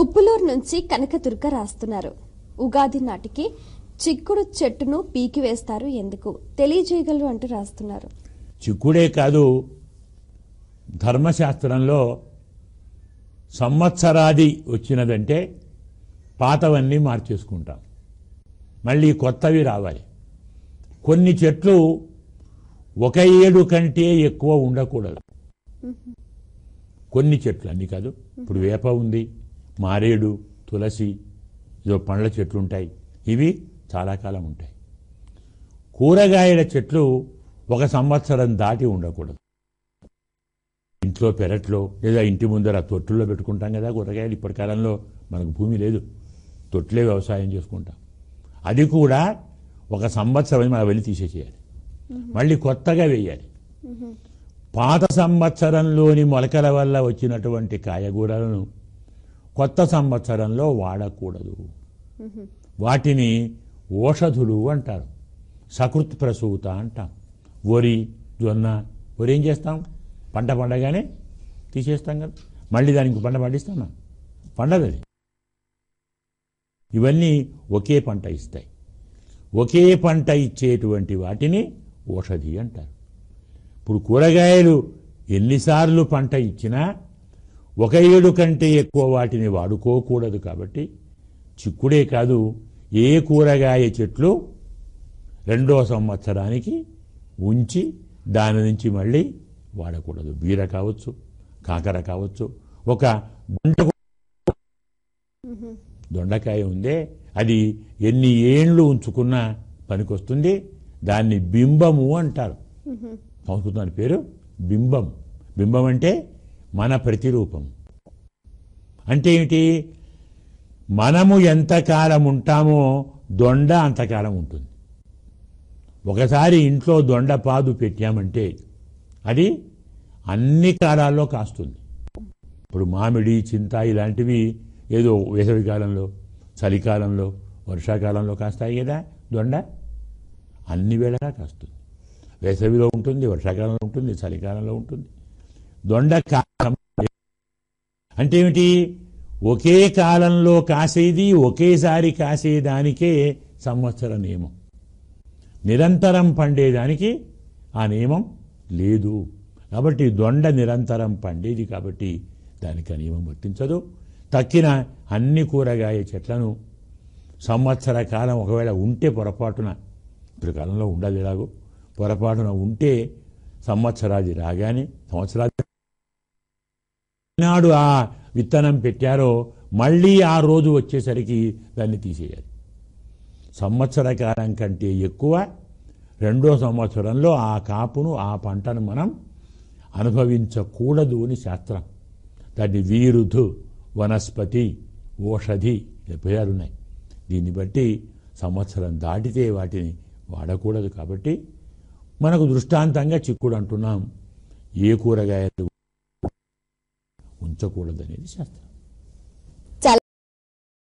ఉప్పులూరు నుంచి కనకదుర్గ రాస్తున్నారు. ఉగాది నాటికి చిక్కుడు చెట్టును పీకివేస్తారు, ఎందుకు తెలియజేయగలరు అంటూ రాస్తున్నారు. చిక్కుడే కాదు, ధర్మశాస్త్రంలో సంవత్సరాది వచ్చినదంటే పాతవన్నీ మార్చేసుకుంటాం, మళ్ళీ కొత్తవి రావాలి. కొన్ని చెట్లు ఒక ఏడు కంటే ఎక్కువ ఉండకూడదు. కొన్ని చెట్లు అన్ని కాదు. ఇప్పుడు వేప ఉంది, మారేడు, తులసి, ఇదో పండ్ల చెట్లు ఉంటాయి. ఇవి చాలా కాలం ఉంటాయి. కూరగాయల చెట్లు ఒక సంవత్సరం దాటి ఉండకూడదు. ఇంట్లో పెరట్లో లేదా ఇంటి ముందర తొట్టుల్లో పెట్టుకుంటాం కదా కూరగాయలు. ఇప్పటి కాలంలో మనకు భూమి లేదు, తొట్లే వ్యవసాయం చేసుకుంటాం. అది కూడా ఒక సంవత్సరం మనం వెళ్ళి తీసేసేయాలి, మళ్ళీ కొత్తగా వేయాలి. పాత సంవత్సరంలోని మొలకల వల్ల వచ్చినటువంటి కాయగూరలను కొత్త సంవత్సరంలో వాడకూడదు. వాటిని ఓషధులు అంటారు, సకృత్ ప్రసూత అంటాం. వరి, జొన్న, వరి ఏం చేస్తాం, పంట పండగానే తీసేస్తాం కదా, మళ్ళీ దానికి పంట పండిస్తామా? పండదది. ఇవన్నీ ఒకే పంట ఇస్తాయి. ఒకే పంట ఇచ్చేటువంటి వాటిని ఓషధి అంటారు. ఇప్పుడు కూరగాయలు ఎన్నిసార్లు పంట ఇచ్చినా ఒక ఏడు కంటే ఎక్కువ వాటిని వాడుకోకూడదు. కాబట్టి చిక్కుడే కాదు, ఏ కూరగాయ చెట్లు రెండో సంవత్సరానికి ఉంచి దాని నుంచి మళ్ళీ వాడకూడదు. బీర కావచ్చు, కాకర కావచ్చు. ఒక దొండకాయ ఉందే, అది ఎన్ని ఏండ్లు ఉంచుకున్నా పనికొస్తుంది. దాన్ని బింబము అంటారు. సంస్కృతం పేరు బింబం. బింబం అంటే మన ప్రతిరూపం. అంటే ఏమిటి, మనము ఎంతకాలం ఉంటామో దొండ అంతకాలం ఉంటుంది. ఒకసారి ఇంట్లో దొండ పాదు పెట్టామంటే అది అన్ని కాలాల్లో కాస్తుంది. ఇప్పుడు మామిడి, చింత ఇలాంటివి ఏదో వేసవికాలంలో, చలికాలంలో, వర్షాకాలంలో కాస్తాయి కదా. దొండ అన్ని వేళలా కాస్తుంది. వేసవిలో ఉంటుంది, వర్షాకాలంలో ఉంటుంది, చలికాలంలో ఉంటుంది. దొండ కాలం అంటే ఏమిటి, ఒకే కాలంలో కాసేది, ఒకేసారి కాసేదానికే సంవత్సర నియమం. నిరంతరం పండేదానికి ఆ నియమం లేదు. కాబట్టి దొండ నిరంతరం పండేది కాబట్టి దానికి ఆ నియమం వర్తించదు. తక్కిన అన్ని కూరగాయ చెట్లను సంవత్సర కాలం ఒకవేళ ఉంటే పొరపాటున, ఇప్పుడు కాలంలో ఉండాలి ఎలాగో, పొరపాటున ఉంటే సంవత్సరాది రాగానే, సంవత్సరాది నాడు ఆ విత్తనం పెట్టారో మళ్ళీ ఆ రోజు వచ్చేసరికి దాన్ని తీసేయాలి. సంవత్సర కాలం కంటే ఎక్కువ రెండో సంవత్సరంలో ఆ కాపును, ఆ పంటను మనం అనుభవించకూడదు అని శాస్త్రం. దాన్ని వీరుధు, వనస్పతి, ఓషధి పేరున్నాయి. దీన్ని బట్టి సంవత్సరం దాటితే వాటిని వాడకూడదు. కాబట్టి మనకు దృష్టాంతంగా చిక్కుడు అంటున్నాం. ఏ కూరగాయలు ఉంచకూడదనేది శాస్త్రం.